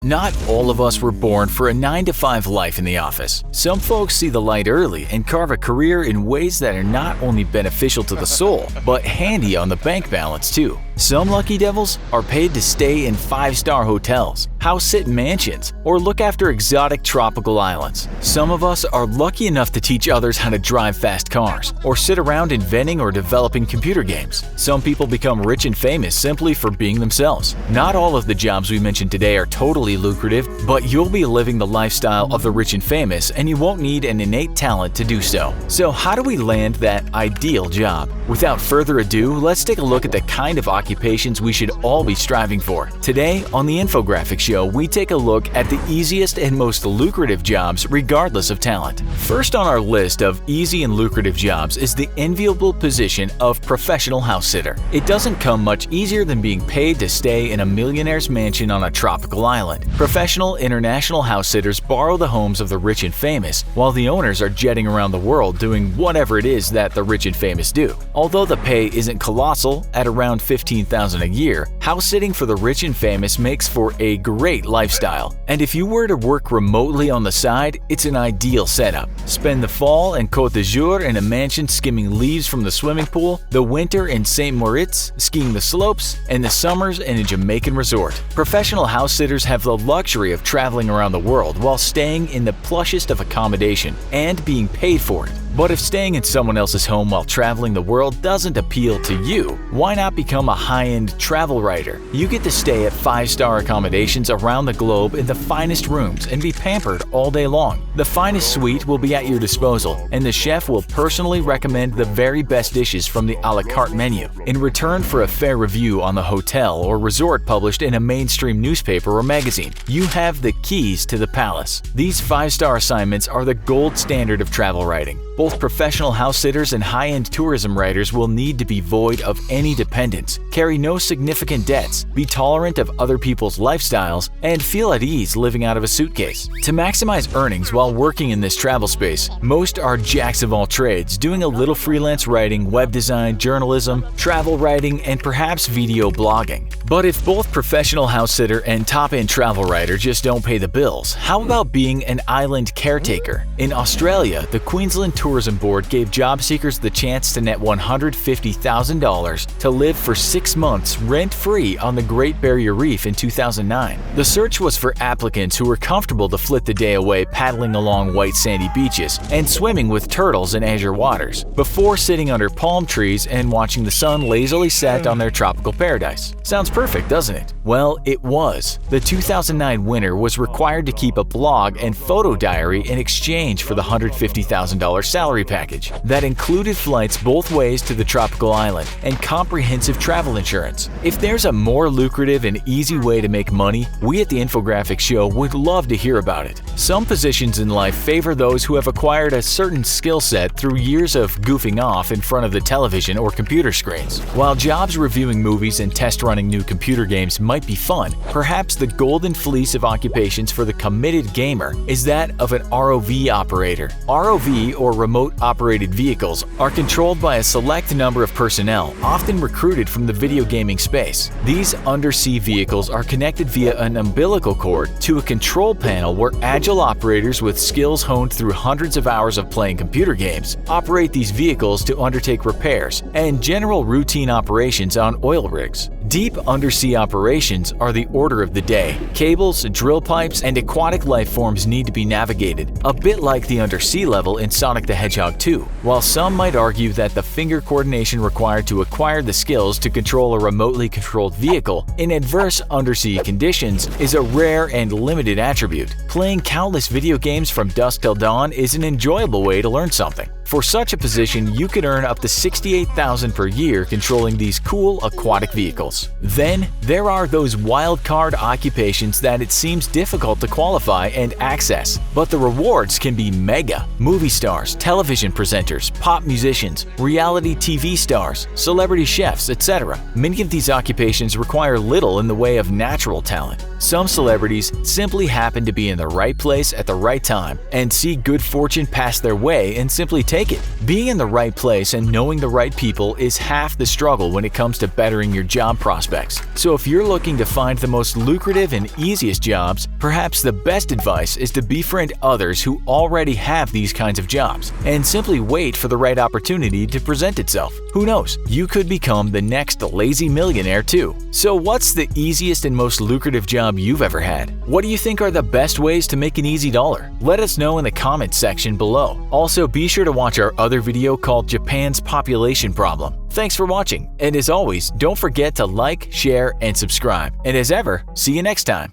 Not all of us were born for a 9-to-5 life in the office. Some folks see the light early and carve a career in ways that are not only beneficial to the soul, but handy on the bank balance too. Some lucky devils are paid to stay in 5-star hotels, house-sit mansions, or look after exotic tropical islands. Some of us are lucky enough to teach others how to drive fast cars, or sit around inventing or developing computer games. Some people become rich and famous simply for being themselves. Not all of the jobs we mentioned today are totally lucrative, but you'll be living the lifestyle of the rich and famous, and you won't need an innate talent to do so. So how do we land that ideal job? Without further ado, let's take a look at the kind of occupations we should all be striving for. Today on the Infographics Show, we take a look at the easiest and most lucrative jobs regardless of talent. First on our list of easy and lucrative jobs is the enviable position of professional house sitter. It doesn't come much easier than being paid to stay in a millionaire's mansion on a tropical island. Professional international house sitters borrow the homes of the rich and famous, while the owners are jetting around the world doing whatever it is that the rich and famous do. Although the pay isn't colossal at around $15,000 a year, house sitting for the rich and famous makes for a great lifestyle. And if you were to work remotely on the side, it's an ideal setup. Spend the fall in Côte d'Azur in a mansion skimming leaves from the swimming pool, the winter in St. Moritz skiing the slopes, and the summers in a Jamaican resort. Professional house sitters have the luxury of traveling around the world while staying in the plushest of accommodation and being paid for it. But if staying in someone else's home while traveling the world doesn't appeal to you, why not become a high-end travel writer? You get to stay at 5-star accommodations around the globe in the finest rooms and be pampered all day long. The finest suite will be at your disposal, and the chef will personally recommend the very best dishes from the a la carte menu. In return for a fair review on the hotel or resort published in a mainstream newspaper or magazine, you have the keys to the palace. These 5-star assignments are the gold standard of travel writing. Both professional house sitters and high-end tourism writers will need to be void of any dependence, carry no significant debts, be tolerant of other people's lifestyles, and feel at ease living out of a suitcase. To maximize earnings while working in this travel space, most are jacks of all trades, doing a little freelance writing, web design, journalism, travel writing, and perhaps video blogging. But if both professional house sitter and top-end travel writer just don't pay the bills, how about being an island caretaker? In Australia, the Queensland Tourism Board gave job seekers the chance to net $150,000 to live for 6 months rent-free on the Great Barrier Reef in 2009. The search was for applicants who were comfortable to flit the day away paddling along white sandy beaches and swimming with turtles in azure waters, before sitting under palm trees and watching the sun lazily set on their tropical paradise. Sounds perfect, doesn't it? Well, it was. The 2009 winner was required to keep a blog and photo diary in exchange for the $150,000 salary package that included flights both ways to the tropical island and comprehensive travel insurance. If there's a more lucrative and easy way to make money, we at the Infographics Show would love to hear about it. Some positions in life favor those who have acquired a certain skill set through years of goofing off in front of the television or computer screens. While jobs reviewing movies and test running new computer games might be fun, perhaps the golden fleece of occupations for the committed gamer is that of an ROV operator. ROV, or remote operated vehicles, are controlled by a select number of personnel, often recruited from the video gaming space. These undersea vehicles are connected via an umbilical cord to a control panel where agile operators with skills honed through hundreds of hours of playing computer games operate these vehicles to undertake repairs and general routine operations on oil rigs. Deep undersea operations are the order of the day. Cables, drill pipes, and aquatic life forms need to be navigated, a bit like the undersea level in Sonic the Hedgehog 2. While some might argue that the finger coordination required to acquire the skills to control a remotely controlled vehicle in adverse undersea conditions is a rare and limited attribute, playing countless video games from dusk till dawn is an enjoyable way to learn something. For such a position, you could earn up to $68,000 per year controlling these cool aquatic vehicles. Then, there are those wild card occupations that it seems difficult to qualify and access, but the rewards can be mega. Movie stars, television presenters, pop musicians, reality TV stars, celebrity chefs, etc. Many of these occupations require little in the way of natural talent. Some celebrities simply happen to be in the right place at the right time and see good fortune pass their way and simply take it. Being in the right place and knowing the right people is half the struggle when it comes to bettering your job prospects. So if you're looking to find the most lucrative and easiest jobs, perhaps the best advice is to befriend others who already have these kinds of jobs and simply wait for the right opportunity to present itself. Who knows, you could become the next lazy millionaire too. So what's the easiest and most lucrative job you've ever had? What do you think are the best ways to make an easy dollar? Let us know in the comments section below. Also, be sure to watch our other video called Japan's Population Problem. Thanks for watching, and as always, don't forget to like, share, and subscribe. And as ever, see you next time.